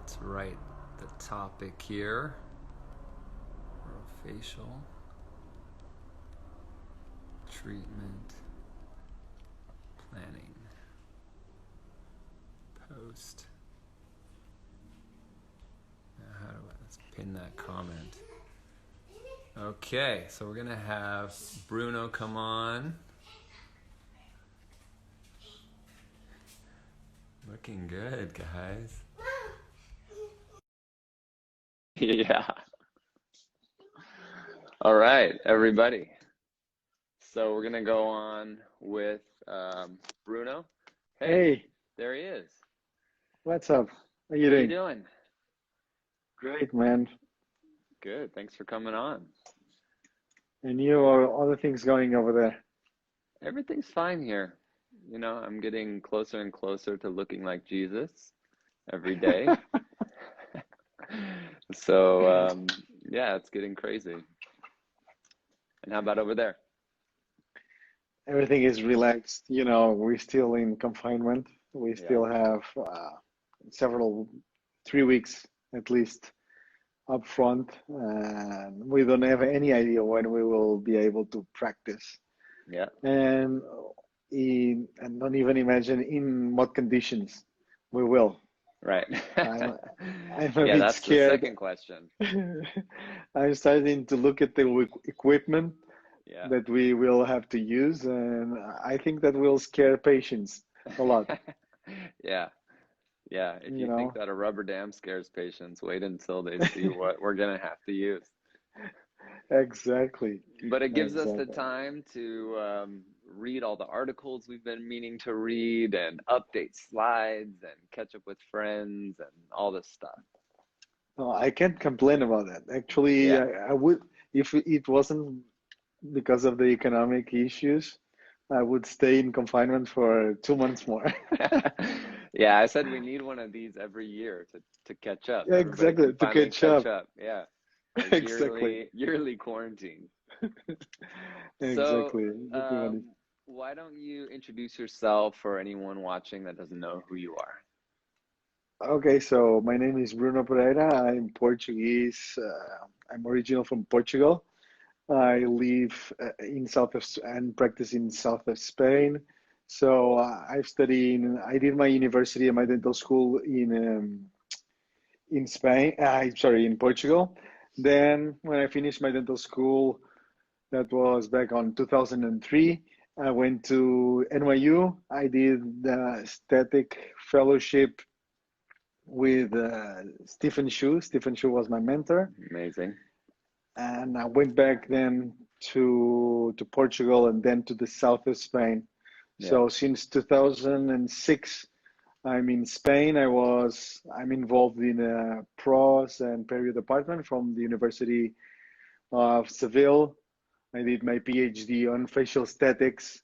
Let's write the topic here. Orofacial treatment planning. Post. Now let's pin that comment. Okay, so we're gonna have Bruno come on. Looking good, guys. Yeah. All right, everybody. So we're gonna go on with Bruno. Hey, there he is. what's up? How you How you doing? doing? Great, man. Good. Thanks for coming on. And you, are other things going over there? Everything's fine here. You know, I'm getting closer and closer to looking like Jesus every day. So yeah, it's getting crazy. And how about over there? Everything is relaxed. You know, we're still in confinement. We Yeah. still have several, 3 weeks at least up front, and we don't have any idea when we will be able to practice. Yeah. And and don't even imagine in what conditions we will. Right. I'm, I'm a Yeah, bit that's the scared. second question. I'm starting to look at the equipment Yeah. that we will have to use, and I think that will scare patients a lot. Yeah. Yeah. If You you think know, that a rubber dam scares patients, wait until they see what we're gonna have to use. exactly, But it gives us the exactly. time to read all the articles we've been meaning to read and update slides and catch up with friends and all this stuff. No, I can't complain about that. Actually, Yeah. I would, if it wasn't because of the economic issues, I would stay in confinement for 2 months more. Yeah, I said we need one of these every year to catch up. Everybody Exactly, can to finally catch catch up. up. Yeah. A Exactly, yearly quarantine. So, exactly. why don't you introduce yourself for anyone watching that doesn't know who you are? Okay, so my name is Bruno Pereira. I'm Portuguese. I'm original from Portugal. I live in south of and practice in south of Spain. So I've studied. I did my university and my dental school in Spain. Sorry, in Portugal. Then when I finished my dental school, that was back on 2003. I went to NYU. I did the aesthetic fellowship with Stephen Shu. Stephen Shu was my mentor, Amazing. and I went back then to Portugal and then to the south of Spain. Yeah. So since 2006, I'm in Spain. I'm involved in a pros and perio department from the University of Seville. I did my PhD on facial aesthetics.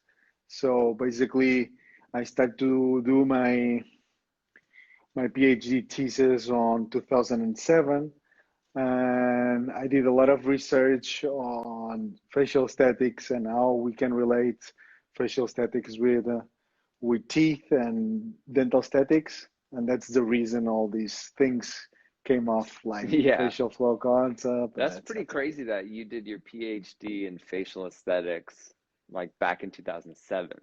So basically, I started to do my PhD thesis on 2007, and I did a lot of research on facial aesthetics and how we can relate facial aesthetics with teeth and dental aesthetics, and that's the reason all these things came off, like Yeah. facial flow concept and That's pretty etc. crazy that you did your PhD in facial aesthetics like back in 2007.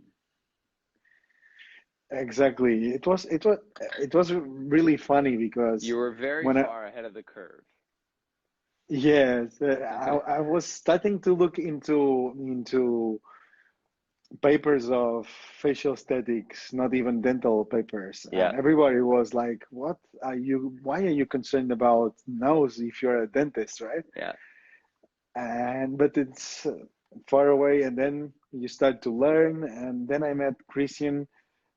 Exactly. It was really funny because You were very when I far ahead of the curve. yes, I was starting to look into papers of facial aesthetics, not even dental papers, Yeah. and everybody was like, "What are you? Why are you concerned about nose if you're a dentist, right?" Yeah. And but it's far away, and then you start to learn, and then I met Christian,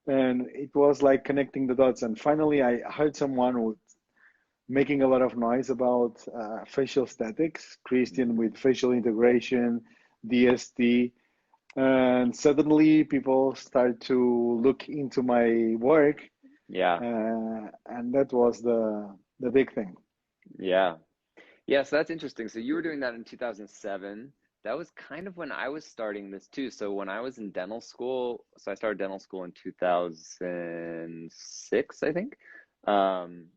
and it was like connecting the dots, and finally I heard someone who making a lot of noise about facial aesthetics, Christian with facial integration, DST, and suddenly people start to look into my work, Yeah. and that was the big thing. Yeah. Yeah, so that's interesting. So you were doing that in 2007. That was kind of when I was starting this too. So when I was in dental school, so I started dental school in 2006, I think. Um,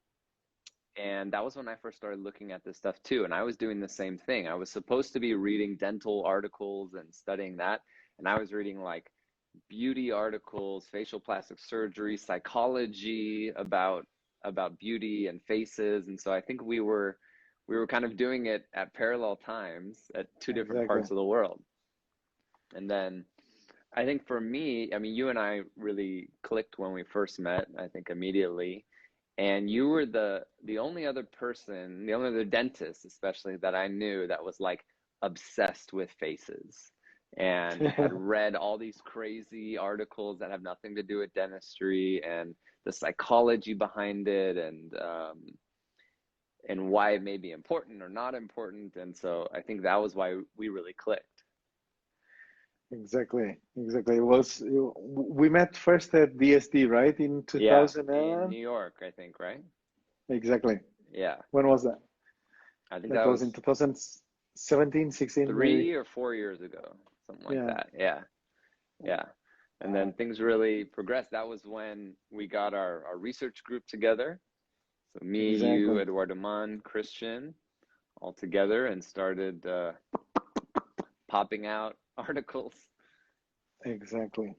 And that was when I first started looking at this stuff too. And I was doing the same thing. I was supposed to be reading dental articles and studying that. And I was reading like beauty articles, facial plastic surgery, psychology about beauty and faces. And so I think we were kind of doing it at parallel times at two different Exactly. parts of the world. And then I think for me, I mean, you and I really clicked when we first met, I think immediately. And you were the only other person, the only other dentist, especially that I knew that was like obsessed with faces and had read all these crazy articles that have nothing to do with dentistry and the psychology behind it and why it may be important or not important. And so I think that was why we really clicked. Exactly. We met first at DSD, right? In Yeah, 2000 in New York, I think, right? Exactly. Yeah, When was that? I think That that was in was 2017, 16, maybe. 3 or 4 years ago, something like Yeah. that. Yeah. And then things really progressed. That was when we got our research group together. So me, you, Exactly. Eduardo Man, Christian, all together and started popping out articles. Exactly.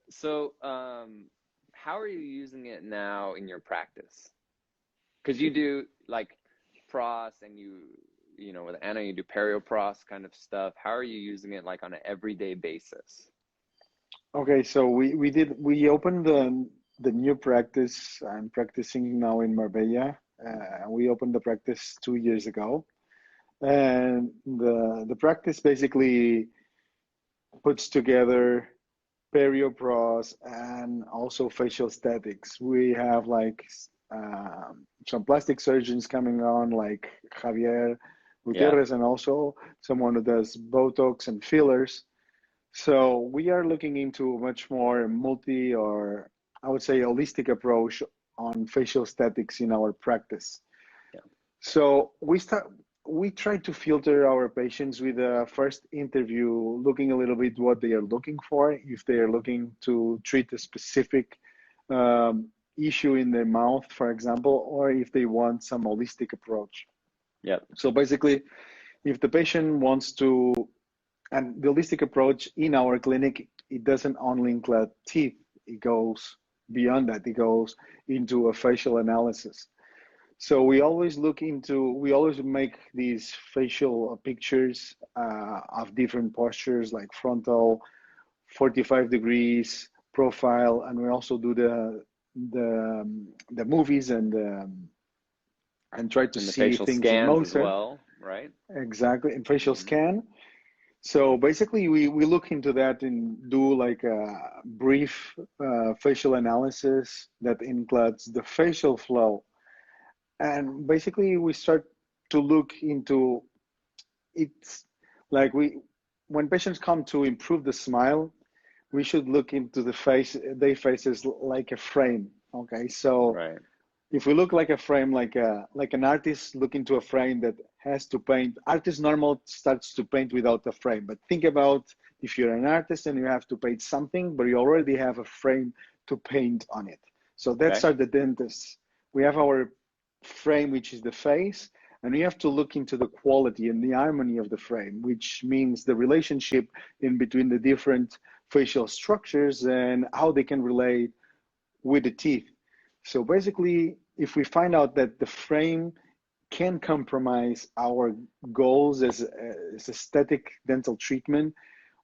So how are you using it now in your practice? Because you do like pros and you know, with Anna, you do periopros kind of stuff. How are you using it like on an everyday basis? Okay, so we opened the new practice. I'm practicing now in Marbella. We opened the practice 2 years ago, and the practice basically puts together periopros and also facial aesthetics. We have like some plastic surgeons coming on, like Javier Yeah. Gutierrez, and also someone who does Botox and fillers. So we are looking into a much more multi, or I would say holistic approach on facial aesthetics in our practice. Yeah. So we try to filter our patients with a first interview, looking a little bit what they are looking for, if they are looking to treat a specific issue in their mouth, for example, or if they want some holistic approach. Yeah. So basically, if the patient wants to, and the holistic approach in our clinic, it doesn't only include teeth, it goes beyond that, it goes into a facial analysis. So we always make these facial pictures of different postures like frontal, 45 degrees profile, and we also do the movies and try to And the see facial things in scans as motion. well, right? Exactly, in facial Mm-hmm. scan. So basically, we look into that and do like a brief facial analysis that includes the facial flow. And basically, we start to look into it's like when patients come to improve the smile, we should look into their faces like a frame. Okay, so Right. if we look like a frame, like an artist look into a frame that has to paint, artist normal starts to paint without a frame. But think about if you're an artist and you have to paint something, but you already have a frame to paint on it. So that's Okay. our the dentists. We have our frame, which is the face, and we have to look into the quality and the harmony of the frame, which means the relationship in between the different facial structures and how they can relate with the teeth. So basically, if we find out that the frame can compromise our goals as aesthetic dental treatment,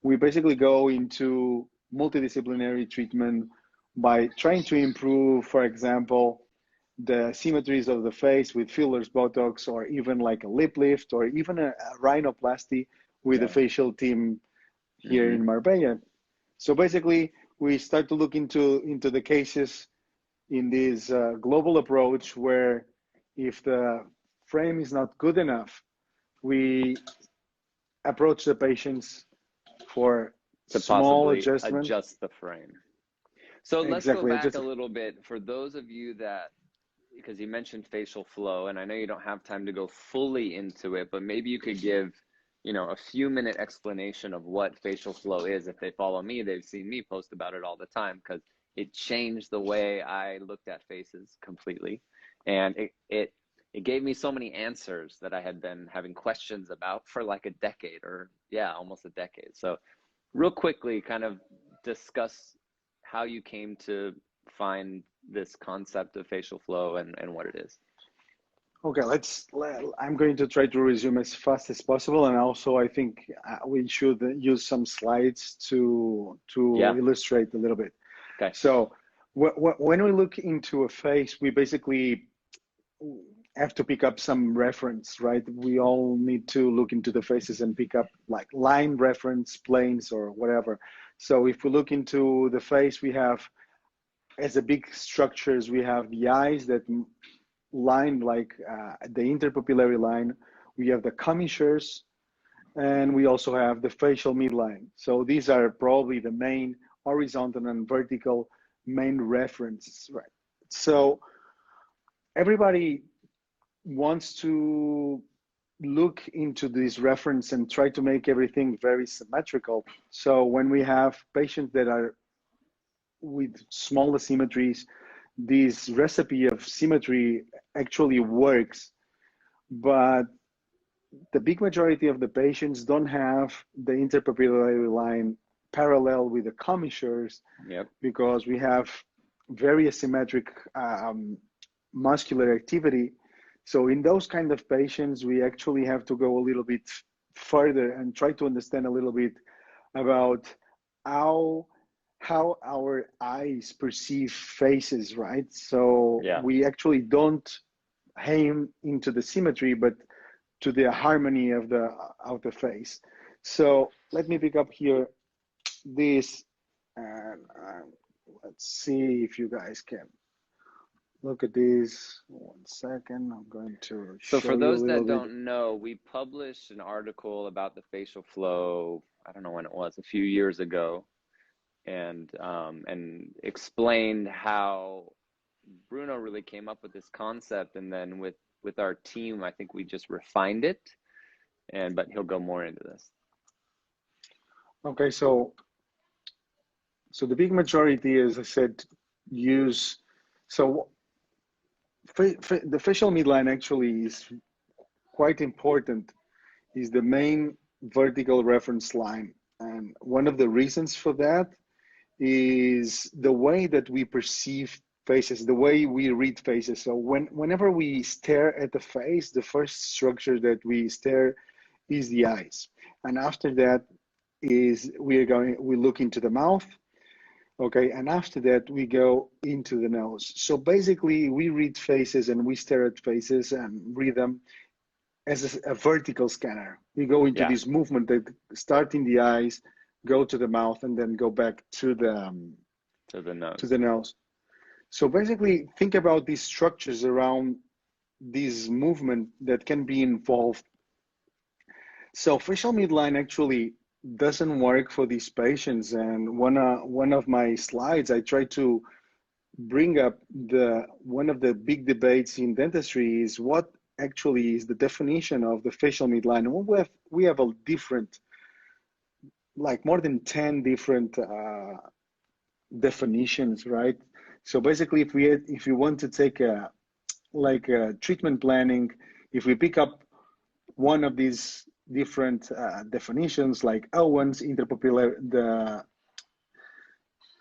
we basically go into multidisciplinary treatment by trying to improve, for example, the symmetries of the face with fillers, Botox, or even like a lip lift, or even a rhinoplasty with the Yeah. facial team here Mm-hmm. in Marbella. So basically, we start to look into the cases in this global approach where if the frame is not good enough, we approach the patients for To small possibly adjustment. adjust the frame. So let's go Exactly, back just a little bit for those of you that, because you mentioned facial flow, and I know you don't have time to go fully into it, but maybe you could give, you know, a few minute explanation of what facial flow is. If they follow me, they've seen me post about it all the time because it changed the way I looked at faces completely. And it it gave me so many answers that I had been having questions about for like a decade, or yeah, almost a decade. So real quickly, kind of discuss how you came to find this concept of facial flow and what it is. Okay, I'm going to try to resume as fast as possible, and also I think we should use some slides to Yeah. illustrate a little bit. Okay. So when we look into a face, we basically have to pick up some reference, right? We all need to look into the faces and pick up like line reference, planes, or whatever. So if we look into the face, we have, as a big structures, we have the eyes that line like the interpupillary line. We have the commissures, and we also have the facial midline. So these are probably the main horizontal and vertical main references, right? So everybody wants to look into this reference and try to make everything very symmetrical. So when we have patients that are with small asymmetries, this recipe of symmetry actually works, but the big majority of the patients don't have the interpupillary line parallel with the commissures. Yep. Because we have very asymmetric muscular activity. So in those kind of patients, we actually have to go a little bit further and try to understand a little bit about how our eyes perceive faces, right? So Yeah. we actually don't aim into the symmetry, but to the harmony of the face. So let me pick up here this, and let's see if you guys can look at this. 1 second, I'm going to show So for you those a little that bit. don't know, we published an article about the facial flow, I don't know when it was, a few years ago, and explained how Bruno really came up with this concept, and then with our team, I think we just refined it, but he'll go more into this. Okay, so the big majority, as I said, use, so the facial midline actually is quite important, is the main vertical reference line. And one of the reasons for that is the way that we perceive faces, the way we read faces. So whenever we stare at the face, the first structure that we stare is the eyes. And after that is we look into the mouth. Okay, and after that, we go into the nose. So basically, we read faces and we stare at faces and read them as a vertical scanner. We go into this movement that start in the eyes, go to the mouth, and then go back to the nose. So basically, think about these structures around this movement that can be involved. So facial midline actually doesn't work for these patients, and one of my slides, I try to bring up one of the big debates in dentistry is what actually is the definition of the facial midline. And we have a different, like more than 10 different definitions, right? So basically, if we want to take a treatment planning, if we pick up one of these different definitions, like Owen's interpupillary,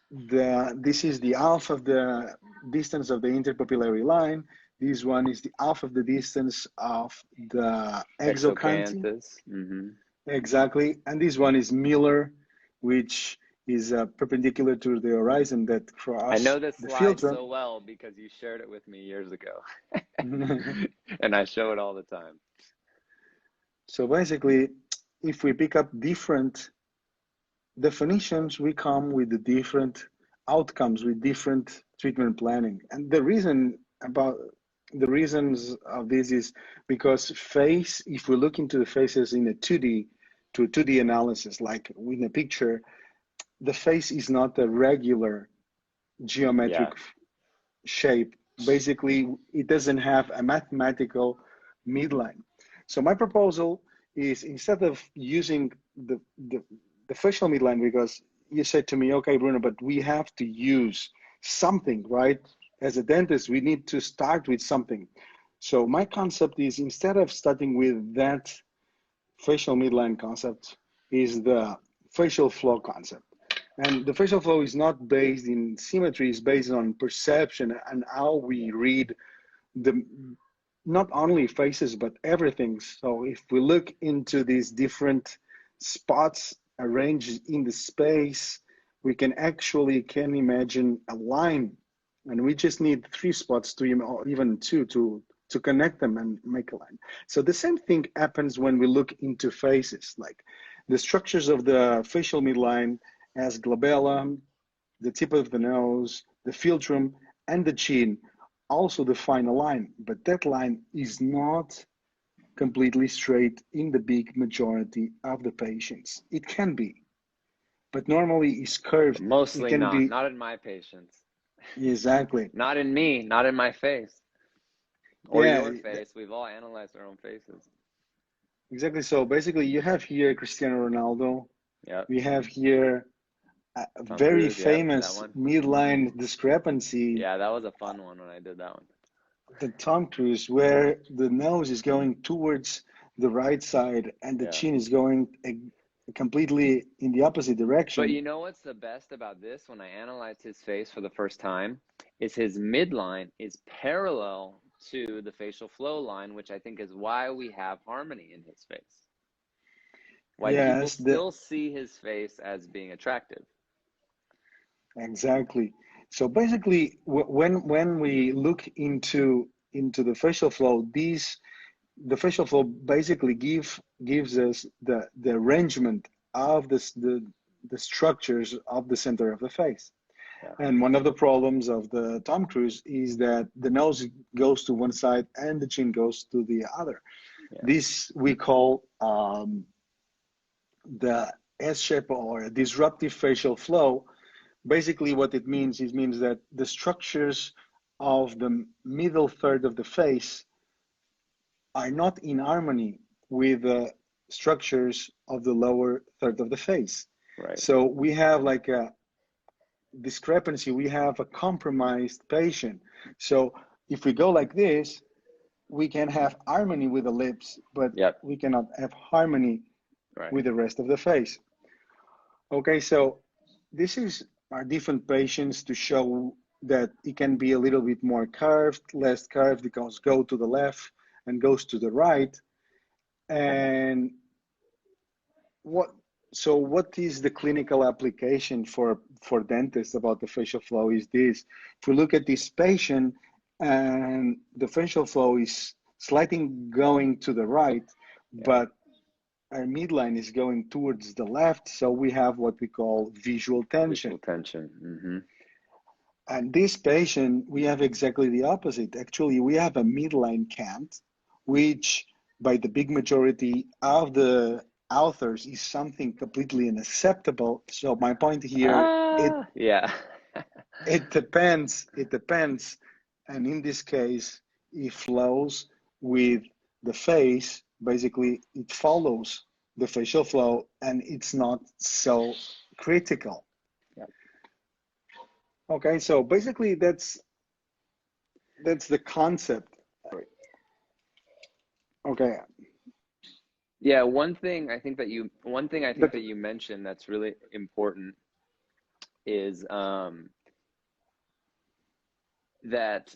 this is the half of the distance of the interpupillary line. This one is the half of the distance of the exocanthus. Mm-hmm. Exactly, and this one is Miller, which is perpendicular to the horizon that crosses. I know this slide so well because you shared it with me years ago, and I show it all the time. So basically, if we pick up different definitions, we come with the different outcomes, with different treatment planning. And the reasons of this is because if we look into the faces in a 2D analysis, like in a picture, the face is not a regular geometric shape. Basically, it doesn't have a mathematical midline. So my proposal is, instead of using the facial midline, because you said to me, okay, Bruno, but we have to use something, right? As a dentist, we need to start with something. So my concept is, instead of starting with that facial midline concept, is the facial flow concept. And the facial flow is not based in symmetry, it's based on perception and how we read the not only faces but everything. So if we look into these different spots arranged in the space, we can imagine a line, and we just need 3 spots to even 2 to connect them and make a line. So the same thing happens when we look into faces, like the structures of the facial midline as glabella, the tip of the nose, the philtrum, and the chin also define a line, but that line is not completely straight in the big majority of the patients. It can be, but normally it's curved. Mostly it can not. be, Not in my patients. exactly. Not in me. Not in my face. Or Yeah, your face. We've all analyzed our own faces. exactly. So basically, you have here Cristiano Ronaldo. Yep. We have here a Tom very Cruise, yep, that famous one. midline discrepancy, Yeah, that was a fun one when I did that one. the Tom Cruise, where the nose is going towards the right side and the Yeah. chin is going completely in the opposite direction. But you know what's the best about this? When I analyzed his face for the first time, is his midline is parallel to the facial flow line, which I think is why we have harmony in his face. Why people still see his face as being attractive. Exactly. So basically, when we look into the facial flow, the facial flow basically gives us the arrangement of the structures of the center of the face. Yeah. And one of the problems of the Tom Cruise is that the nose goes to one side and the chin goes to the other. Yeah. This we call the S-shape or disruptive facial flow. Basically, what it means that the structures of the middle third of the face are not in harmony with the structures of the lower third of the face. Right. So we have like a discrepancy, we have a compromised patient. So if we go like this, we can have harmony with the lips, but yep, we cannot have harmony with the rest of the face. Okay, so this is our different patients to show that it can be a little bit more curved, less curved, because go to the left and goes to the right. And what is the clinical application for dentists about the facial flow is this. If we look at this patient and the facial flow is slightly going to the right, yeah, but our midline is going towards the left, so we have what we call visual tension. Visual tension. Mm-hmm. And this patient, we have exactly the opposite. Actually, we have a midline cant, which by the big majority of the authors is something completely unacceptable. So my point here, it depends. And in this case, it flows with the face. Basically, it follows the facial flow and it's not so critical. Yeah. Okay, so basically that's the concept. Okay. Yeah, one thing I think that you mentioned that's really important is that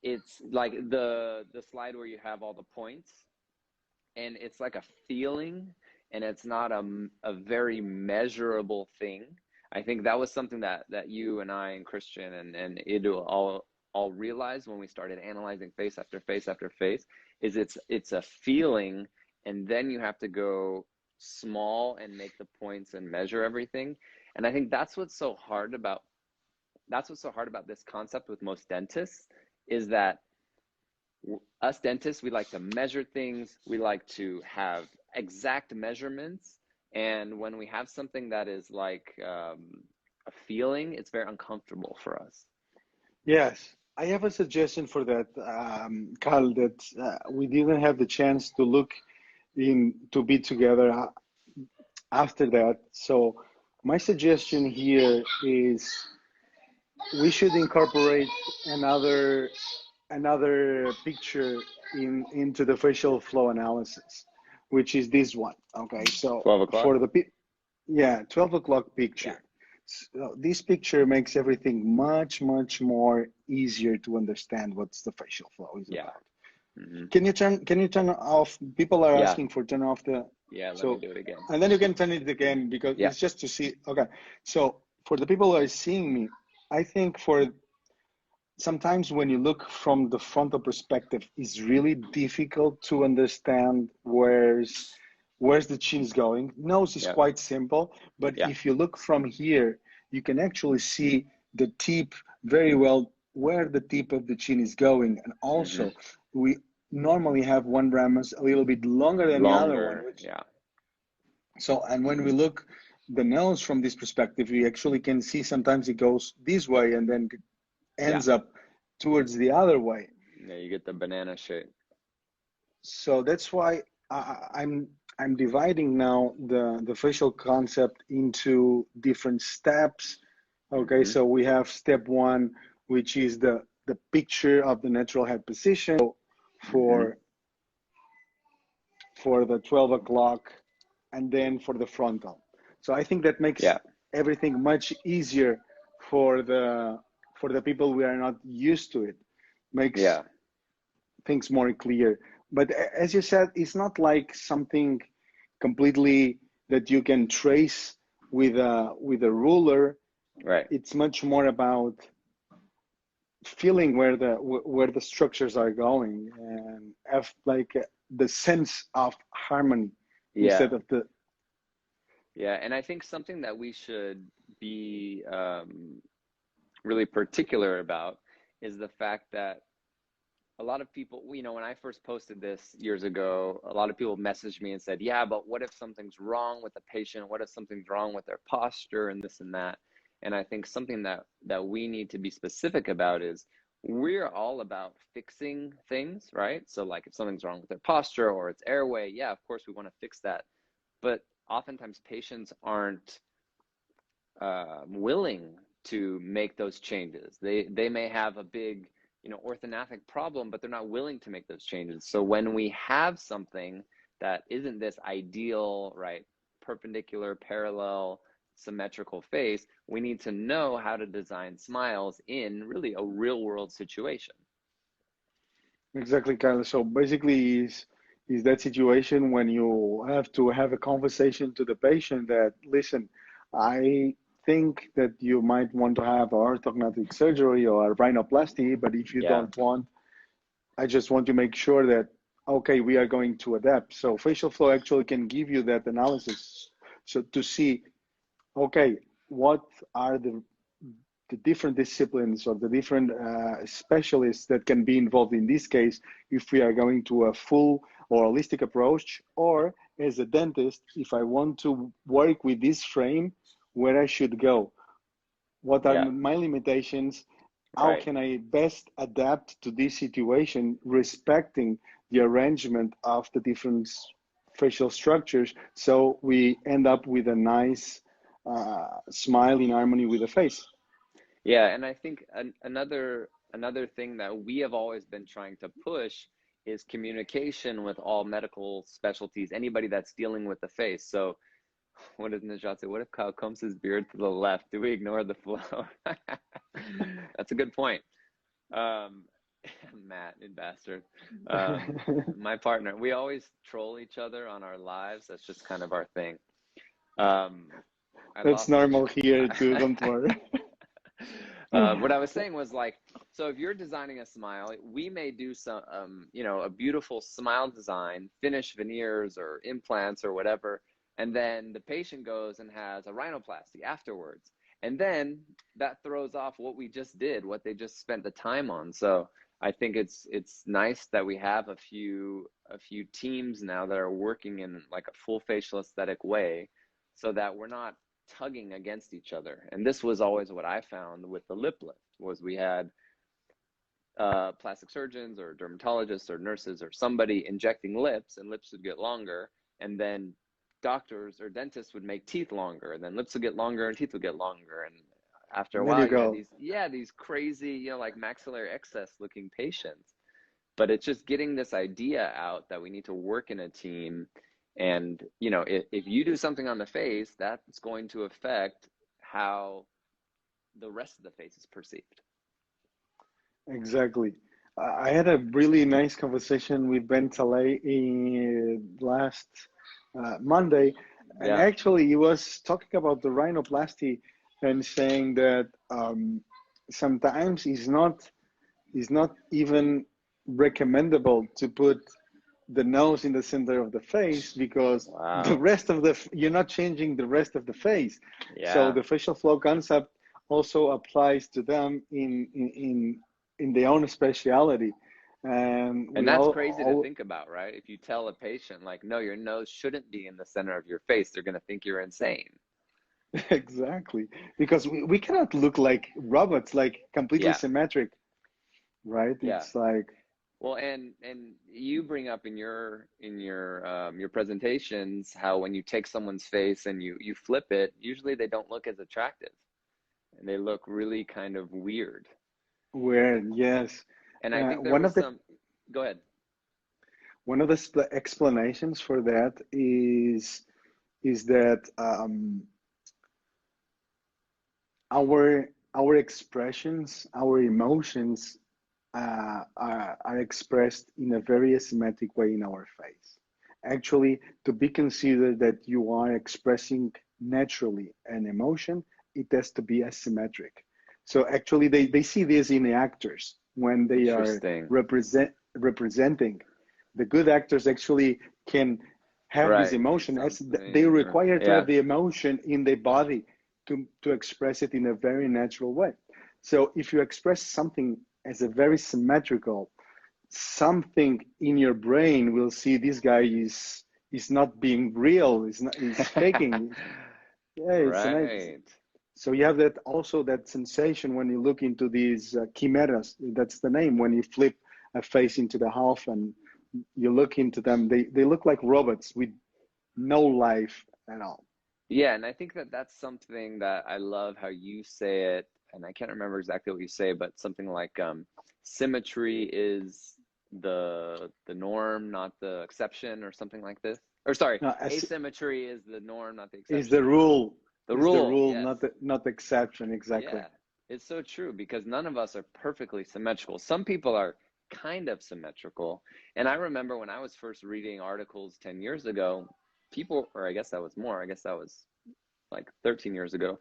it's like the slide where you have all the points, and it's like a feeling, and it's not a very measurable thing. I think that was something that you and I and Christian and Idu all realized when we started analyzing face after face after face, is it's a feeling, and then you have to go small and make the points and measure everything. And I think that's what's so hard about this concept with most dentists, is that us dentists, we like to measure things, we like to have exact measurements, and when we have something that is like a feeling, it's very uncomfortable for us. Yes, I have a suggestion for that, Carl, that we didn't have the chance to look to be together after that. So my suggestion here is we should incorporate another another picture into the facial flow analysis, which is this one. Okay, so 12 o'clock? for the 12 o'clock Yeah. picture. So this picture makes everything much, much more easier to understand what's the facial flow is Yeah. about. Mm-hmm. Can you turn off? People are Yeah. asking for turn off the. Yeah, let So me do it again. and then you can turn it again because Yeah. it's just to see. Okay, so for the people who are seeing me, I think for sometimes when you look from the frontal perspective, it's really difficult to understand where's the chin is going. Nose is Yeah. quite simple, but Yeah. if you look from here, you can actually see the tip very well, where the tip of the chin is going. And also, we normally have one ramus a little bit longer than the other one. Longer, yeah. So, and when we look the nose from this perspective, we actually can see sometimes it goes this way and then ends up towards the other way. Yeah, you get the banana shape. So that's why I'm dividing now the facial concept into different steps. Okay, so we have step one, which is the picture of the natural head position for the 12 o'clock, and then for the frontal. So I think that makes everything much easier for the people who are not used to it. Makes things more clear. But as you said, it's not like something completely that you can trace with a ruler. Right. It's much more about feeling where the structures are going and have like the sense of harmony instead of the. Yeah, and I think something that we should be really particular about is the fact that a lot of people, you know, when I first posted this years ago, a lot of people messaged me and said, yeah, but what if something's wrong with the patient? What if something's wrong with their posture and this and that? And I think something that we need to be specific about is we're all about fixing things, right? So like if something's wrong with their posture or it's airway, yeah, of course we want to fix that. But oftentimes patients aren't willing to make those changes. They may have a big, you know, orthognathic problem, but they're not willing to make those changes. So when we have something that isn't this ideal, right, perpendicular, parallel, symmetrical face, we need to know how to design smiles in really a real world situation. Exactly, Kyle. So basically is that situation when you have to have a conversation to the patient that, listen, I think that you might want to have orthognathic surgery or rhinoplasty, but if you don't want, I just want to make sure that, okay, we are going to adapt. So facial flow actually can give you that analysis. So to see, okay, what are the different disciplines or the different specialists that can be involved in this case if we are going to a full or holistic approach, or as a dentist, if I want to work with this frame, where I should go, what are my limitations, how can I best adapt to this situation, respecting the arrangement of the different facial structures, so we end up with a nice smile in harmony with the face. Yeah, and I think another thing that we have always been trying to push is communication with all medical specialties, anybody that's dealing with the face. So what does Najat say? What if Kyle combs his beard to the left? Do we ignore the flow? That's a good point. Matt, you bastard. My partner, we always troll each other on our lives. That's just kind of our thing. That's normal here too, don't worry. What I was saying was, like, so if you're designing a smile, we may do some, you know, a beautiful smile design, finish veneers or implants or whatever, and then the patient goes and has a rhinoplasty afterwards. And then that throws off what we just did, what they just spent the time on. So I think it's nice that we have a few teams now that are working in like a full facial aesthetic way, so that we're not tugging against each other. And this was always what I found with the lip lift, was we had plastic surgeons or dermatologists or nurses or somebody injecting lips, and lips would get longer, and then doctors or dentists would make teeth longer, and then lips would get longer and teeth would get longer. And after a And there while you you have go. these crazy, like maxillary excess looking patients. But it's just getting this idea out that we need to work in a team. And, if you do something on the face, that's going to affect how the rest of the face is perceived. Exactly. I had a really nice conversation with Ben Talay in last Monday, and Yeah. actually he was talking about the rhinoplasty and saying that sometimes it's not even recommendable to put the nose in the center of the face because the Wow. rest of the you're not changing the rest of the face. So Yeah. the facial flow concept also applies to them in their own speciality. And And we that's all, crazy to all think about, right? If you tell a patient, like, no, your nose shouldn't be in the center of your face, they're going to think you're insane. exactly, because we cannot look like robots, like completely Yeah. symmetric, right? Yeah. It's like Well, and you bring up in your presentations how when you take someone's face and you flip it, usually they don't look as attractive and they look really kind of weird. weird, yes. And I think there One was of the some, go ahead. explanations for that is that our expressions, our emotions are expressed in a very asymmetric way in our face. Actually, to be considered that you are expressing naturally an emotion, it has to be asymmetric. So actually, they see this in the actors when they are Interesting. representing. The good actors actually can have this Right. emotion as they Something, require to yeah. have the emotion in their body to express it in a very natural way. So if you express something as a very symmetrical, something in your brain will see this guy is not being real, is faking. Yeah, it's nice. Right. So you have that also that sensation when you look into these chimeras. That's the name. When you flip a face into the half and you look into them, they look like robots with no life at all. Yeah, and I think that's something that I love how you say it, and I can't remember exactly what you say, but something like symmetry is the norm, not the exception, or something like this. Or sorry, As asymmetry is the norm, not the is the exception. rule, The rule, yes. not the exception. Exactly. Yeah, it's so true because none of us are perfectly symmetrical. Some people are kind of symmetrical. And I remember when I was first reading articles 10 years ago, people, or I guess that was more, I guess that was like 13 years ago,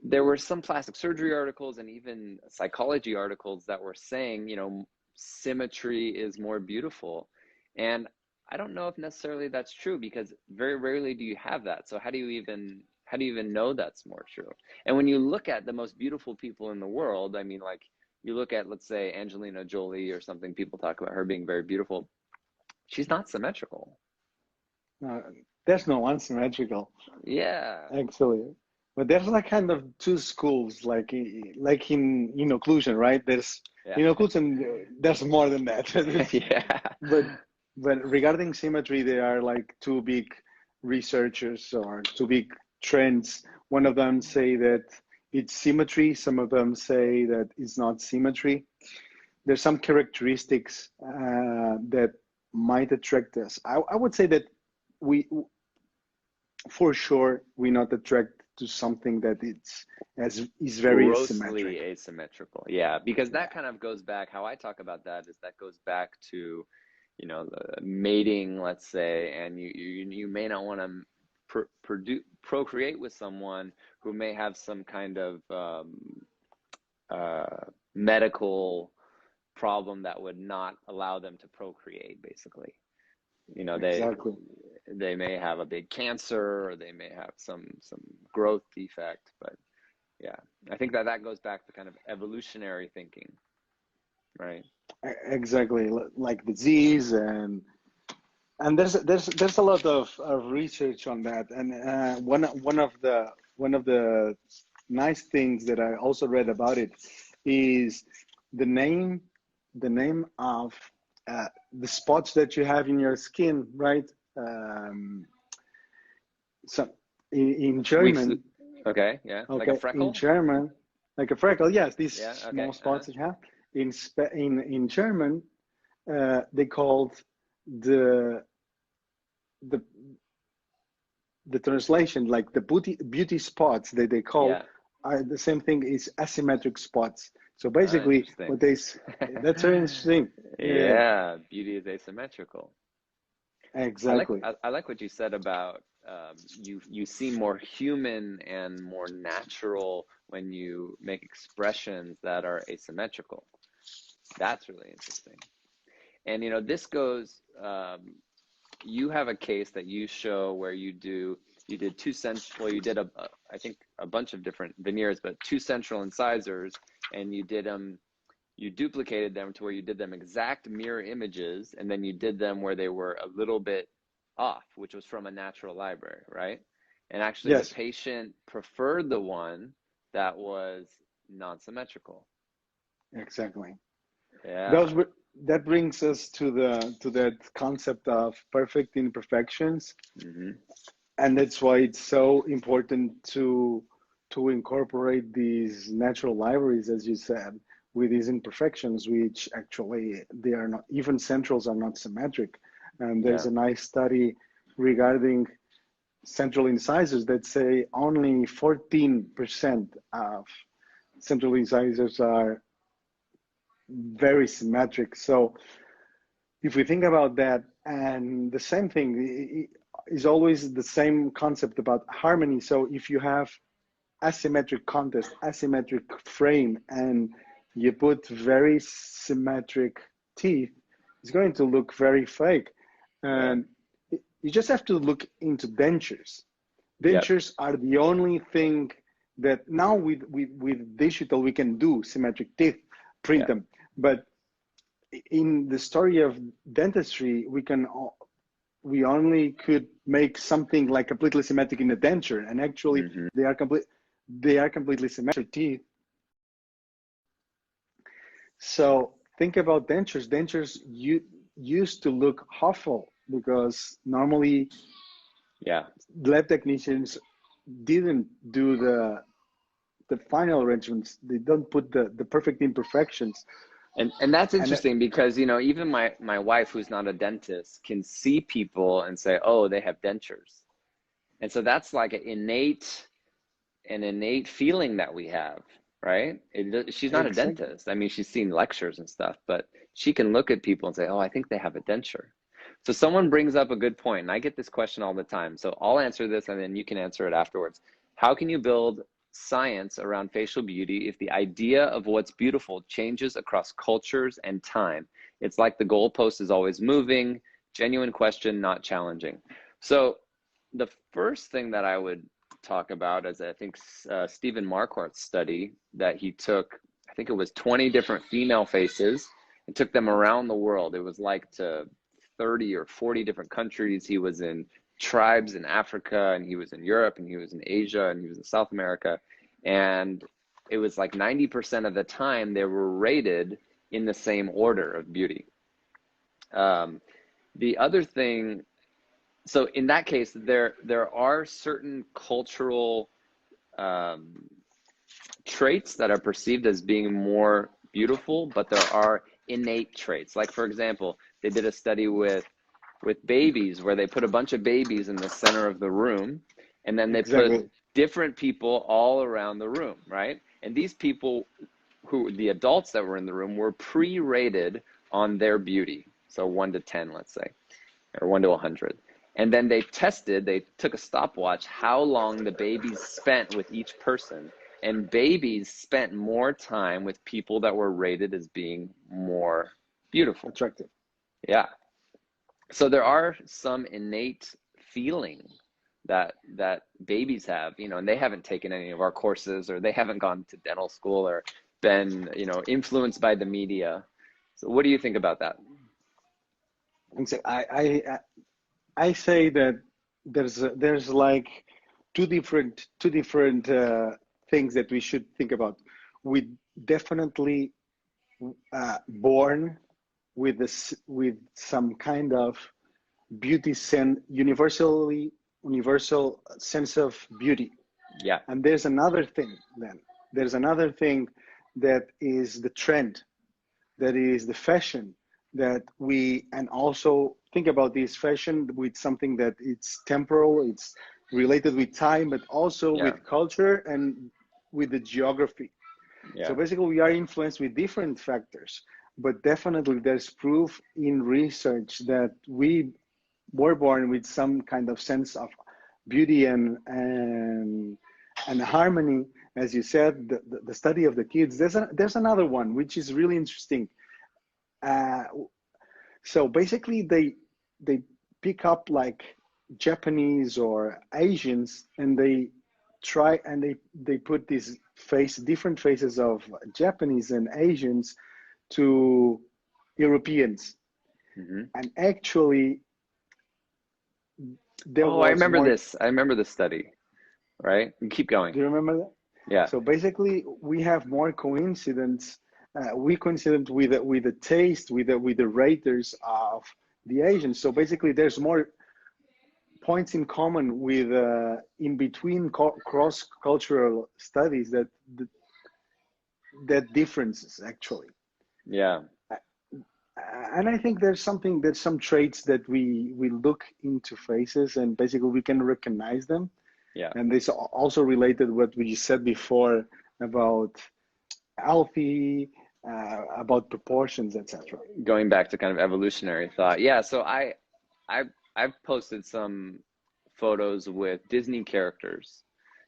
there were some plastic surgery articles and even psychology articles that were saying, symmetry is more beautiful. And I don't know if necessarily that's true because very rarely do you have that. So how do you even know that's more true? And when you look at the most beautiful people in the world, I mean, like you look at, let's say, Angelina Jolie or something, people talk about her being very beautiful. She's not symmetrical. Uh, there's no one symmetrical, Yeah. actually. But there's like kind of two schools, like in occlusion, right? There's Yeah. in occlusion, there's more than that. Yeah. But regarding symmetry, there are like two big researchers or two big trends. One of them say that it's symmetry. Some of them say that it's not symmetry. There's some characteristics that might attract us. I would say that we, for sure, we're not attracted to something that is very Grossly asymmetric. asymmetrical. Yeah, because Yeah, that kind of goes back, how I talk about that is that goes back to, the mating, let's say, and you may not want to procreate with someone who may have some kind of medical problem that would not allow them to procreate, basically. You know, they exactly. they may have a big cancer or they may have some growth defect, but yeah, I think that goes back to kind of evolutionary thinking, right? Exactly, like disease and there's a lot of research on that. And one of the nice things that I also read about it is the name the name of the spots that you have in your skin, right? So in Weeks, German, Okay, yeah, like a Okay, in freckle. German, like a freckle, yes, these Yeah, small okay. spots that you have. In German, they called the the the translation, like the beauty spots that they call, Yeah. are the same thing as asymmetric spots. So Ah, basically, interesting. what they that's very interesting. Yeah, Yeah, beauty is asymmetrical. exactly. I like what you said about you seem more human and more natural when you make expressions that are asymmetrical. That's really interesting. And this goes. You have a case that you show where you did two central. Well, you did I think a bunch of different veneers, but two central incisors, and you duplicated them to where you did them exact mirror images, and then you did them where they were a little bit off, which was from a natural library, right? And actually the Yes, patient preferred the one that was non-symmetrical. exactly. Yeah. Those that brings us to that concept of perfect imperfections, Mm-hmm. and that's why it's so important to incorporate these natural libraries, as you said, with these imperfections, which actually they are not, even centrals are not symmetric. And there's Yeah. a nice study regarding central incisors that say only 14% of central incisors are very symmetric. So if we think about that, and the same thing is always the same concept about harmony. So if you have asymmetric context, asymmetric frame, and you put very symmetric teeth, it's going to look very fake. Yeah. And you just have to look into dentures. Yep. Dentures are the only thing that now with digital we can do symmetric teeth, print Yeah. them. But in the story of dentistry, we only could make something like completely symmetric in a denture, and actually Mm-hmm. they are completely symmetric teeth. So think about dentures. Dentures used to look awful because normally Yeah. lab technicians didn't do the final arrangements. They don't put the perfect imperfections. And that's And interesting because even my wife, who's not a dentist, can see people and say, oh, they have dentures. And so that's like an innate feeling that we have, right? She's not a exactly. dentist. I mean, she's seen lectures and stuff, but she can look at people and say, oh, I think they have a denture. So someone brings up a good point, and I get this question all the time. So I'll answer this, and then you can answer it afterwards. How can you build science around facial beauty if the idea of what's beautiful changes across cultures and time? It's like the goalpost is always moving. Genuine question, not challenging. So the first thing that I would talk about is, I think, Stephen Marquardt's study that he took, I think it was 20 different female faces and took them around the world. It was like to 30 or 40 different countries. He was in tribes in Africa, and he was in Europe, and he was in Asia, and he was in South America. And it was like 90% of the time they were rated in the same order of beauty. The other thing, so in that case, there are certain cultural traits that are perceived as being more beautiful, but there are innate traits. Like, for example, they did a study with babies where they put a bunch of babies in the center of the room, and then they put Exactly. different people all around the room, right? And these people, the adults that were in the room, were pre-rated on their beauty. So 1 to 10, let's say, or 1 to 100. And then they took a stopwatch how long the babies spent with each person. And babies spent more time with people that were rated as being more beautiful. Attractive. Yeah. So there are some innate feeling that babies have, and they haven't taken any of our courses, or they haven't gone to dental school, or been, influenced by the media. So what do you think about that? And so I say that there's like two different things that we should think about. We definitely born with this, with some kind of universal sense of beauty. Yeah. And there's another thing then. There's another thing that is the trend, that is the fashion that we, and also think about this fashion with something that it's temporal, it's related with time, but also Yeah. with culture and with the geography. Yeah. So basically we are influenced with different factors, but definitely there's proof in research that we were born with some kind of sense of beauty and harmony. As you said, the study of the kids. There's another one which is really interesting. So basically, they pick up like Japanese or Asians, and they try and they put these different faces of Japanese and Asians to Europeans, Mm-hmm. and actually there Oh, I was remember more. this. I remember the study, right? Keep going. Do you remember that? Yeah. So basically, we have more coincidence. We coincident with the taste, with the raters of the Asians. So basically, there's more points in common with in between cross cultural studies that differences actually. Yeah. And I think there's some traits that we look into faces, and basically we can recognize them. Yeah. And this also related what we said before about healthy, about proportions, etc. Going back to kind of evolutionary thought. Yeah. So I've posted some photos with Disney characters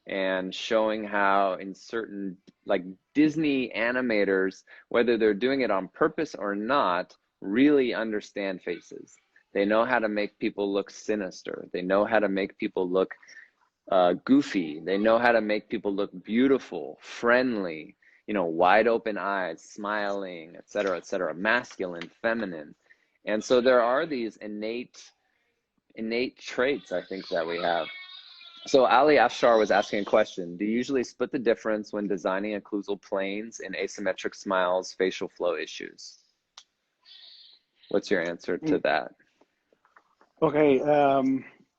and showing how in certain like Disney animators, whether they're doing it on purpose or not, really understand faces. They know how to make people look sinister. They know how to make people look goofy. They know how to make people look beautiful, friendly, wide open eyes, smiling, et cetera, masculine, feminine. And so there are these innate traits, I think, that we have. So Ali Afshar was asking a question. Do you usually split the difference when designing occlusal planes in asymmetric smiles, facial flow issues? What's your answer to that? Okay,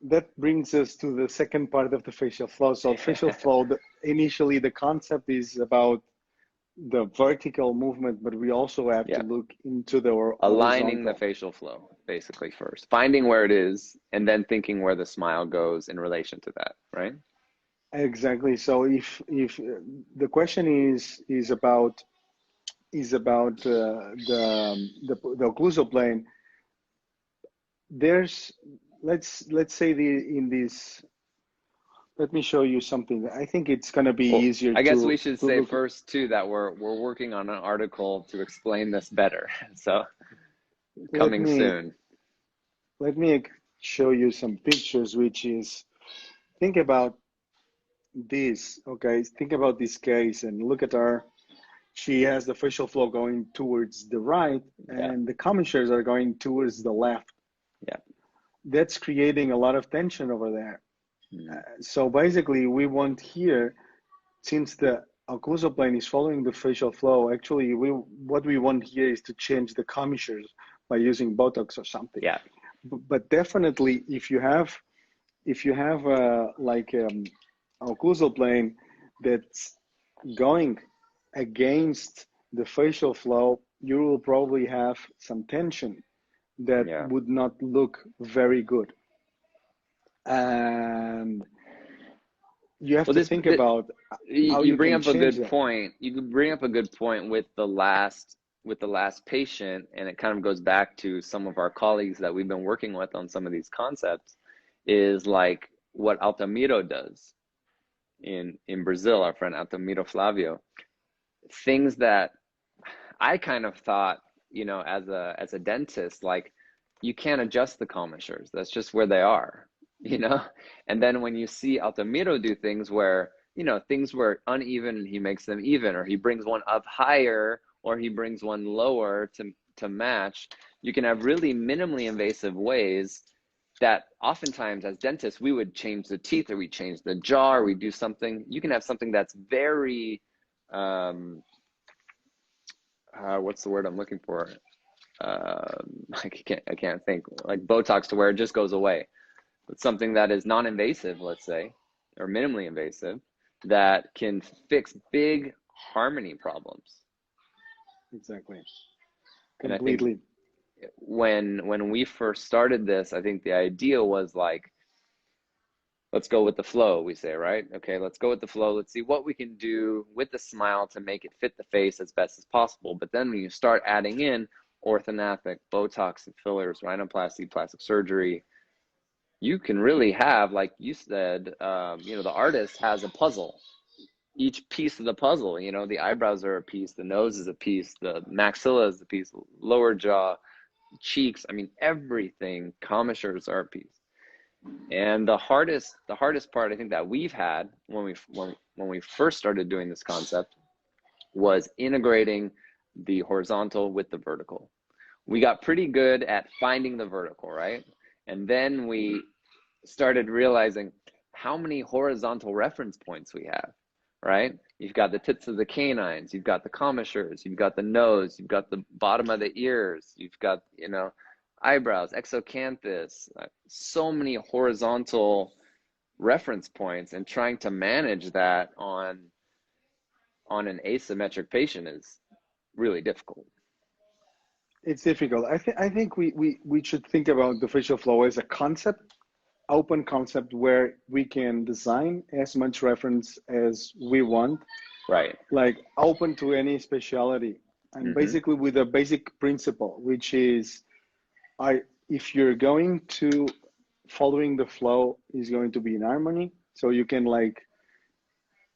that brings us to the second part of the facial flow. So facial flow, initially the concept is about the vertical movement, but we also have to look into the aligning horizontal. the facial flow, basically first. Finding where it is, and then thinking where the smile goes in relation to that, right? Exactly. So if the question is about the occlusal plane, there's let's say in this. Let me show you something. I think it's going to be easier. I guess we should say first too that we're working on an article to explain this better. So coming soon. Let me show you some pictures, which is, think about this, okay? Think about this case and look at her. She has the facial flow going towards the right, and the commissures are going towards the left. Yeah. That's creating a lot of tension over there. So basically, we want here, since the occlusal plane is following the facial flow, actually, what we want here is to change the commissures by using Botox or something. Yeah. But definitely, if you have like occlusal plane that's going against the facial flow, you will probably have some tension that would not look very good. And you have to think about how you bring up a good that. point. You could bring up a good point with the last patient, and it kind of goes back to some of our colleagues that we've been working with on some of these concepts, is like what Altamiro does in Brazil, our friend Altamiro Flavio. Things that I kind of thought, as a dentist, like, you can't adjust the commissures. That's just where they are, And then when you see Altamiro do things where, things were uneven, he makes them even, or he brings one up higher, or he brings one lower to match. You can have really minimally invasive ways that oftentimes as dentists, we would change the teeth, or we change the jaw, or we do something. You can have something that's very, what's the word I'm looking for? I can't think, like Botox, to where it just goes away. But something that is non-invasive, let's say, or minimally invasive, that can fix big harmony problems. Exactly. And I think Completely. when we first started this, I think the idea was like, let's go with the flow, we say, right? Okay, let's go with the flow. Let's see what we can do with the smile to make it fit the face as best as possible. But then when you start adding in orthodontic, Botox and fillers, rhinoplasty, plastic surgery, you can really have, like you said, the artist has a puzzle. Each piece of the puzzle, the eyebrows are a piece, the nose is a piece, the maxilla is a piece, lower jaw, cheeks, I mean, everything, commissures are a piece. And the hardest part I think that we've had when we first started doing this concept was integrating the horizontal with the vertical. We got pretty good at finding the vertical, right? And then we started realizing how many horizontal reference points we have, right? You've got the tips of the canines, you've got the commissures, you've got the nose, you've got the bottom of the ears, you've got, eyebrows, exocanthus, so many horizontal reference points, and trying to manage that on an asymmetric patient is really difficult. It's difficult. I think we should think about the facial flow as a concept, open concept where we can design as much reference as we want, Right. like open to any speciality, and basically with a basic principle, which is, if you're going to following the flow is going to be in harmony, so you can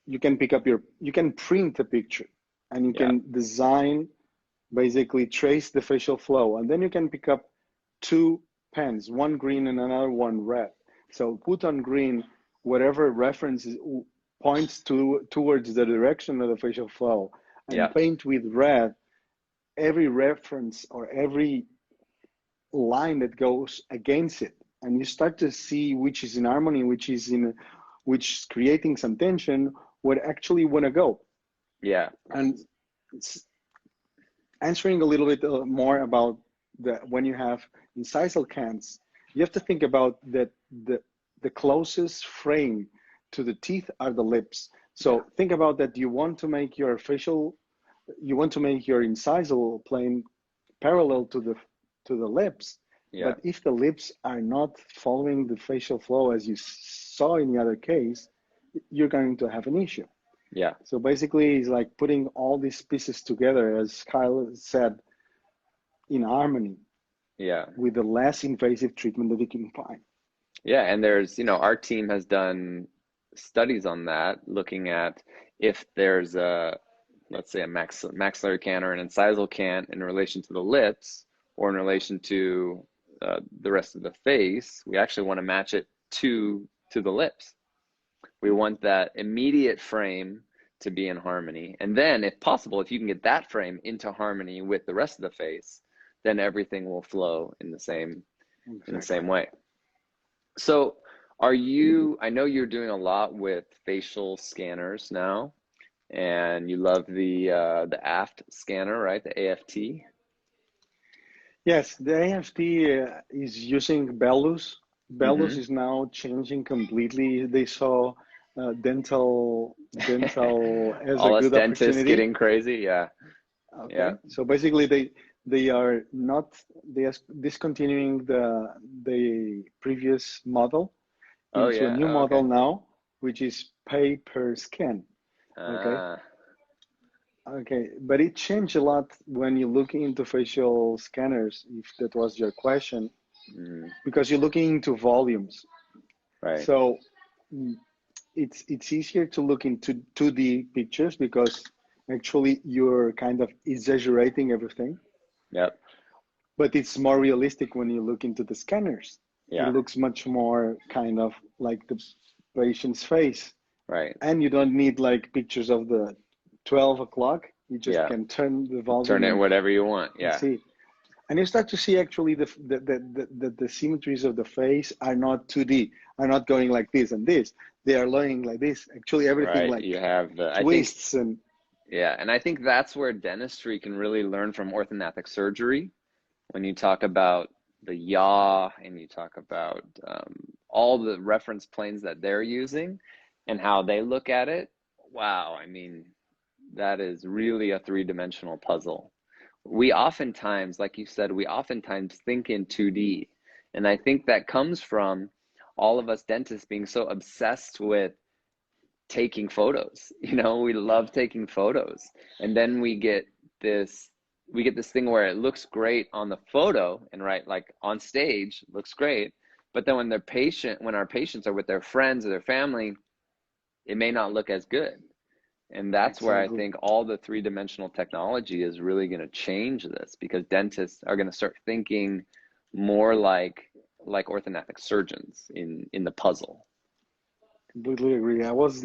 you can print a picture and you can design, basically trace the facial flow, and then you can pick up two pens, one green and another one red. So put on green whatever reference points towards the direction of the facial flow, and paint with red every reference or every line that goes against it, and you start to see which is in harmony, which is creating some tension, where actually want to go. And answering a little bit more about when you have incisal cans, you have to think about that the closest frame to the teeth are the lips. So think about that. You want to make your incisal plane parallel to the lips. But if the lips are not following the facial flow as you saw in the other case, you're going to have an issue. So basically, it's like putting all these pieces together, as Kyle said, in harmony. With the less invasive treatment that you can find. And there's, our team has done studies on that, looking at if there's let's say a maxillary can or an incisal can in relation to the lips or in relation to the rest of the face. We actually want to match it to the lips. We want that immediate frame to be in harmony. And then if possible, if you can get that frame into harmony with the rest of the face, then everything will flow in the same way. So I know you're doing a lot with facial scanners now, and you love the aft scanner, right? The AFT. Yes, the AFT is using Bellus. Bellus is now changing completely. They saw dental as all a good dentists opportunity. Getting crazy, So basically, they are discontinuing the previous model into a new model now, which is pay per scan. But it changed a lot when you look into facial scanners, if that was your question, because you're looking into volumes. So it's easier to look into 2D pictures because actually you're kind of exaggerating everything. But it's more realistic when you look into the scanners. It looks much more kind of like the patient's face. And you don't need like pictures of the 12 o'clock. You just can turn the volume. Turn it whatever you want. See. And you start to see actually the symmetries of the face are not 2D, are not going like this and this. They are lying like this. Actually, everything like you have twists and. And I think that's where dentistry can really learn from orthodontic surgery. When you talk about the yaw and you talk about all the reference planes that they're using and how they look at it, wow, I mean, that is really a three-dimensional puzzle. We oftentimes, like you said, we oftentimes think in 2D. And I think that comes from all of us dentists being so obsessed with taking photos. You know, we love taking photos. And then we get this thing where it looks great on the photo and right, like on stage, looks great. But then when our patients are with their friends or their family, it may not look as good. And that's where I Exactly. think all the three-dimensional technology is really going to change this, because dentists are going to start thinking more like orthodontic surgeons in the puzzle. Completely agree. I was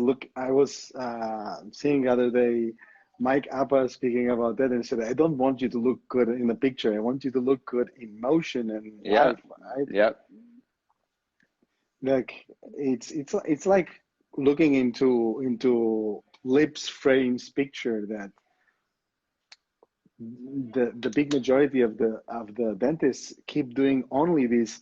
seeing the other day Mike Appa speaking about that and said, I don't want you to look good in the picture. I want you to look good in motion and Yeah. live, right? Yep. Like it's like looking into lips frames picture that the big majority of the dentists keep doing only these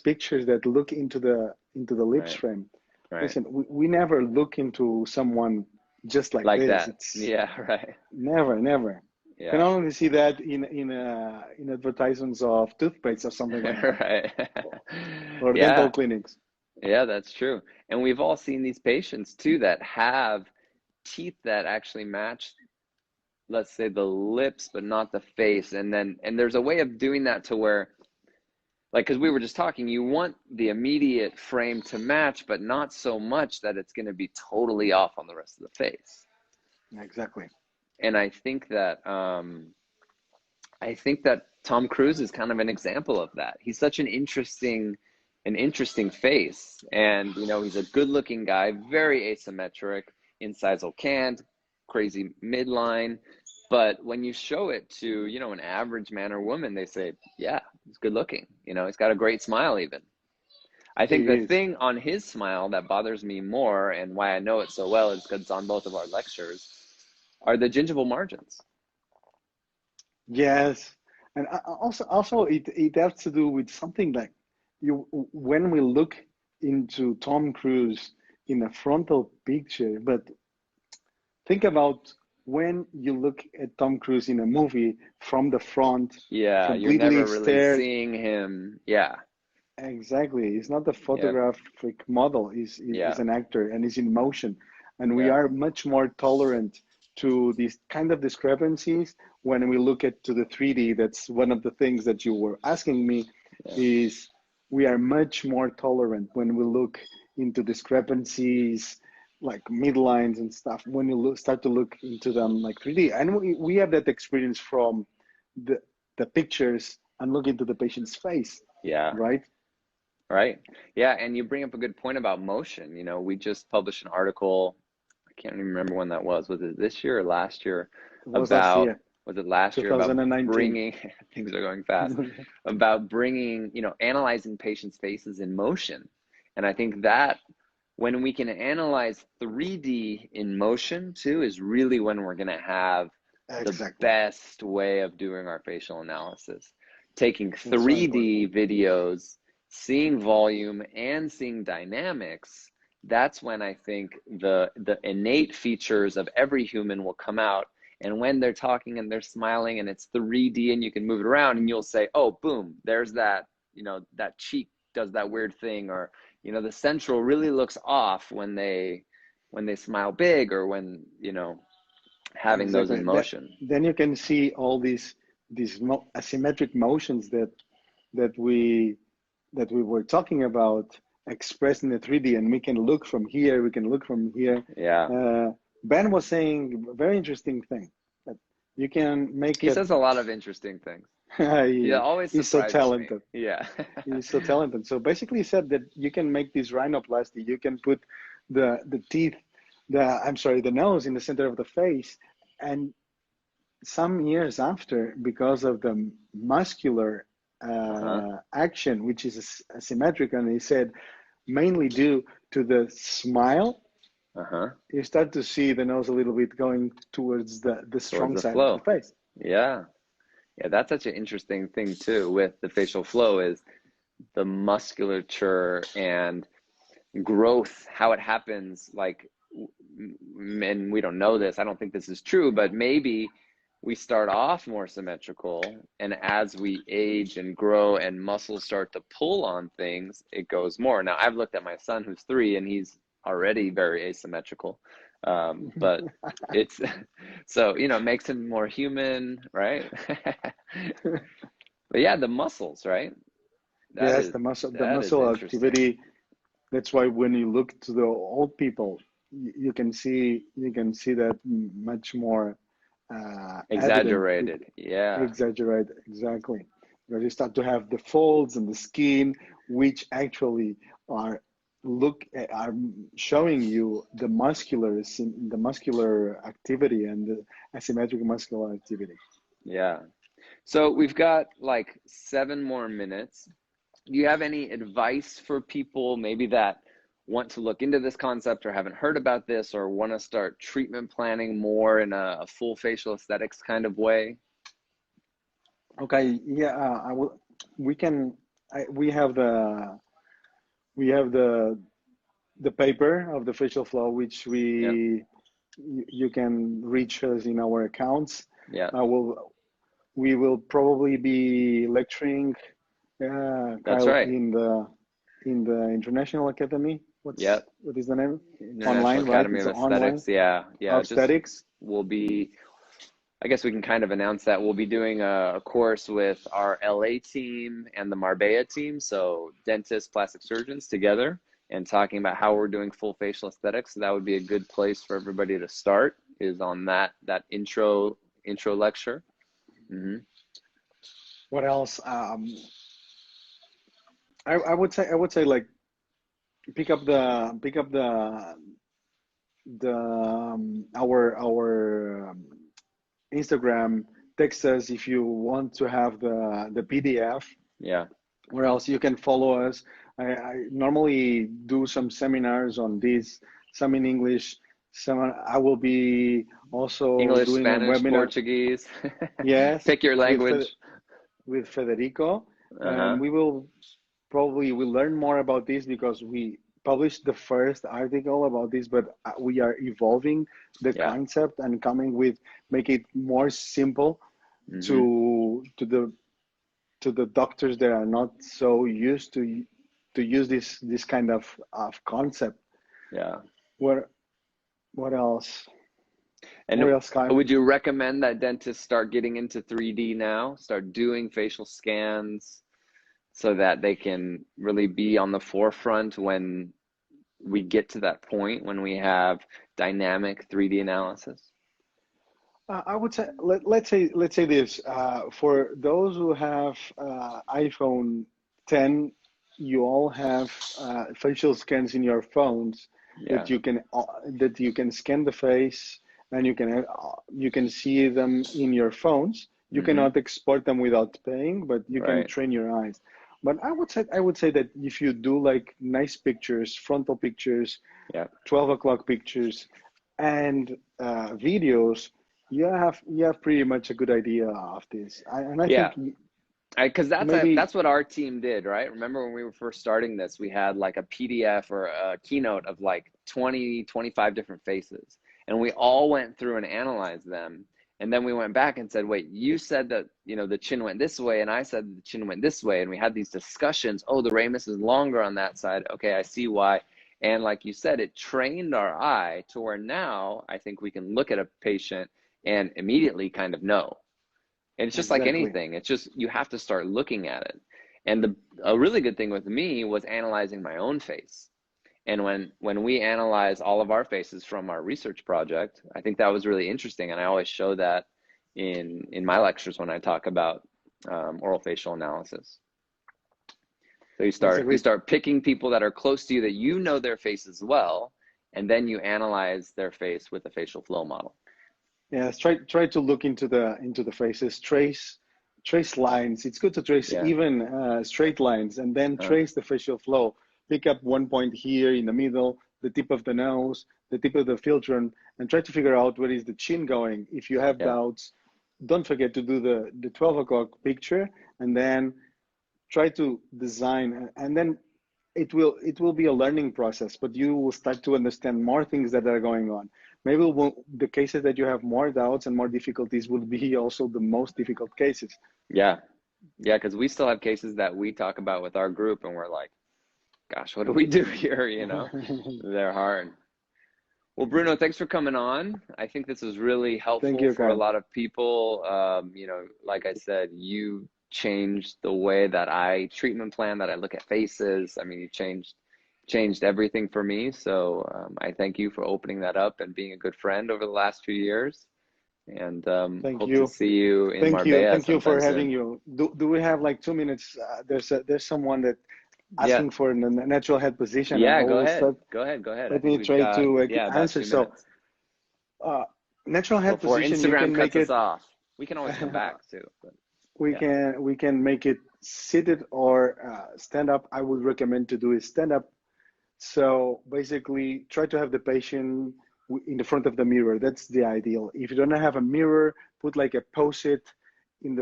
pictures that look into the lips Right. frame. Right. Listen, we never look into someone just like Like this. that. It's Yeah. Right. never. You can Yeah. only see that in advertisements of toothpaste or something like that, Right. or dental Yeah. clinics. Yeah, that's true. And we've all seen these patients too that have teeth that actually match, let's say, the lips but not the face. And there's a way of doing that to where, like, because we were just talking, you want the immediate frame to match, but not so much that it's going to be totally off on the rest of the face. Exactly. And I think that Tom Cruise is kind of an example of that. He's such an interesting face, and he's a good-looking guy, very asymmetric, incisal cant, crazy midline. But when you show it to an average man or woman, they say, yeah, he's good looking. He's got a great smile even. I think He the is. thing on his smile that bothers me more, and why I know it so well, is because it's on both of our lectures, are the gingival margins. Yes, and also it has to do with something like when we look into Tom Cruise in a frontal picture, but think about when you look at Tom Cruise in a movie from the front, Yeah, you're completely never really stared. seeing him. Yeah, Exactly. He's not a yep, photographic model. He's yeah, an actor and he's in motion. And we yeah, are much more tolerant to these kind of discrepancies when we look at to the 3D. That's one of the things that you were asking me yeah, is we are much more tolerant when we look into discrepancies like midlines and stuff when you start to look into them like 3D. And we have that experience from the the pictures and look into the patient's face, yeah. right? Right. Yeah, and you bring up a good point about motion. We just published an article. I can't even remember when that was. Was it this year or last year? It was last About, year, was it last year, about 2019. bringing, things are going fast, about bringing, analyzing patients' faces in motion. And I think that when we can analyze 3D in motion too, is really when we're going to have the Exactly. best way of doing our facial analysis. Taking That's so important. 3D videos, seeing volume and seeing dynamics, that's when I think the innate features of every human will come out. And when they're talking and they're smiling and it's 3D and you can move it around, and you'll say, oh, boom, there's that, that cheek does that weird thing, or the central really looks off when they smile big, or when having those in Exactly. motion. Then you can see all these asymmetric motions that we that we were talking about expressed in the 3D, and we can look from here, we can look from here. Yeah, Ben was saying a very interesting thing that you can make he it. says a lot of interesting things. He always He's so surprises me. talented. Yeah. He's so talented. So basically, he said that you can make this rhinoplasty. You can put the teeth, the nose in the center of the face, and some years after, because of the muscular Uh-huh. action, which is asymmetric, and he said mainly due to the smile, Uh-huh. you start to see the nose a little bit going towards the Towards strong the side of the flow. face. Yeah. Yeah, that's such an interesting thing too with the facial flow, is the musculature and growth, how it happens. Like, and we don't know this, I don't think this is true, but maybe we start off more symmetrical, and as we age and grow and muscles start to pull on things, it goes more. Now, I've looked at my son who's 3, and he's already very asymmetrical, but it's so, you know, it makes him more human, right? But yeah, the muscles, right? Yes, the muscle activity. That's why when you look to the old people, you can see that much more exaggerated. Exaggerated, exactly. Because you start to have the folds and the skin, which actually are showing you the muscular activity and the asymmetric muscular activity. Yeah. So we've got like 7 more minutes. Do you have any advice for people maybe that want to look into this concept or haven't heard about this or want to start treatment planning more in a full facial aesthetics kind of way? Okay, yeah, I will. We have the paper of the facial flow, which you can reach us in our accounts. Yeah. We will probably be lecturing That's Kyle, right. in the International Academy. What is the name? International Online, Academy right? of Aesthetics. Yeah. Aesthetics. We'll be, I guess we can kind of announce that we'll be doing a course with our LA team and the Marbella team, so dentists, plastic surgeons together, and talking about how we're doing full facial aesthetics. So that would be a good place for everybody to start, is on that intro lecture. Mm-hmm. What else? I would say like pick up our Instagram. Text us if you want to have the PDF. Yeah. Or else you can follow us. I normally do some seminars on this, some in English. Some I will be also English, doing Spanish, a webinar. Portuguese. Yes. Pick your language. With Federico, and we will probably learn more about this because we published the first article about this, but we are evolving the concept and make it more simple to the doctors that are not so used to use this kind of concept. Yeah. What else? And would you recommend that dentists start getting into 3D now, start doing facial scans so that they can really be on the forefront when we get to that point when we have dynamic 3D analysis? I would say let's say this for those who have iPhone 10, you all have facial scans in your phones that you can scan the face and you can see them in your phones. You cannot export them without paying, but you can train your eyes. But I would say that if you do like nice pictures, frontal pictures, 12 o'clock pictures, and videos, you have pretty much a good idea of this. I think because that's what our team did, right? Remember when we were first starting this, we had like a PDF or a keynote of like 20, 25 different faces, and we all went through and analyzed them. And then we went back and said, wait, you said that, you know, the chin went this way, and I said the chin went this way. And we had these discussions. Oh, the ramus is longer on that side. Okay, I see why. And like you said, it trained our eye to where now I think we can look at a patient and immediately kind of know. And it's just like anything. It's just, you have to start looking at it. And a really good thing with me was analyzing my own face. And when we analyze all of our faces from our research project, I think that was really interesting. And I always show that in my lectures when I talk about oral facial analysis. So you start picking people that are close to you that you know their faces well, and then you analyze their face with a facial flow model. Yes, try to look into the faces, trace lines. It's good to trace even straight lines, and then trace the facial flow. Pick up one point here in the middle, the tip of the nose, the tip of the philtron, and try to figure out where is the chin going. If you have doubts, don't forget to do the 12 o'clock picture, and then try to design, and then it will be a learning process, but you will start to understand more things that are going on. Maybe the cases that you have more doubts and more difficulties will be also the most difficult cases. Yeah. Yeah, because we still have cases that we talk about with our group and we're like, gosh, what do we do here? You know, they're hard. Well, Bruno, thanks for coming on. I think this is really helpful Thank you, for a Kyle. lot of people. You know, like I said, you changed the way that I treatment plan, that I look at faces. I mean, you changed everything for me. So I thank you for opening that up and being a good friend over the last few years. And Thank hope to you. see you in Thank you. Marbella Thank you for sometime having soon. you. Do we have like 2 minutes? There's someone that Yeah. asking for a natural head position, and I Yeah, go will ahead. start. Go ahead. Go ahead. I Let think me we've try got, to yeah, about answer. 2 So, minutes natural head before position, you Instagram can cuts make us it. off. We can always come back too. But we yeah. can make it seated or stand up. I would recommend to do is stand up. So basically, try to have the patient in the front of the mirror. That's the ideal. If you don't have a mirror, put like a post-it in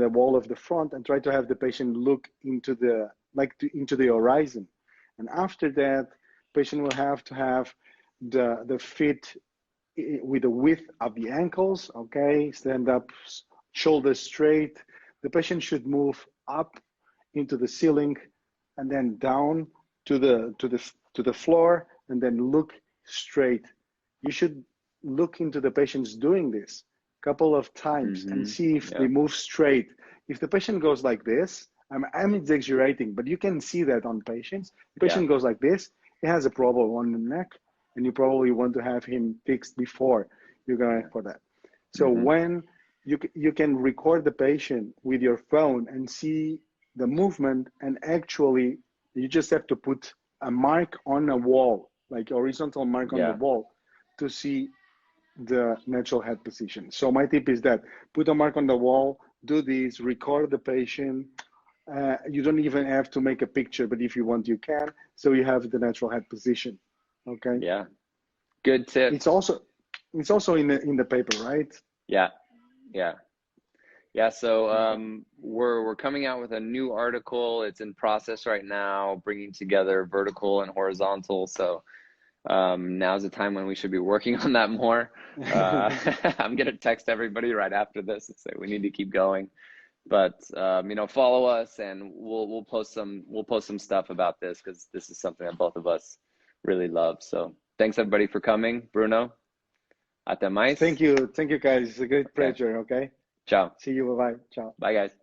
the wall of the front and try to have the patient look into into the horizon. And after that, patient will have to have the feet with the width of the ankles. Okay, stand up, shoulders straight. The patient should move up into the ceiling and then down to the floor and then look straight. You should look into the patients doing this a couple of times and see if Yeah. they move straight. If the patient goes like this, I'm exaggerating, but you can see that on patients. The patient goes like this, he has a problem on the neck, and you probably want to have him fixed before you're going for that. So when you can record the patient with your phone and see the movement, and actually you just have to put a mark on a wall, like a horizontal mark on the wall, to see the natural head position. So my tip is that put a mark on the wall, do this, record the patient. You don't even have to make a picture, but if you want, you can. So you have the natural head position. Okay. Yeah. Good tip. It's also in the paper, right? Yeah. Yeah. Yeah. So we're coming out with a new article. It's in process right now, bringing together vertical and horizontal. So now's the time when we should be working on that more. I'm gonna text everybody right after this and say we need to keep going. But you know, follow us, and we'll post some stuff about this, because this is something that both of us really love. So thanks everybody for coming. Bruno, até mais. Thank you guys. It's a great Okay. pleasure. Okay. Ciao. See you. Bye bye. Ciao. Bye guys.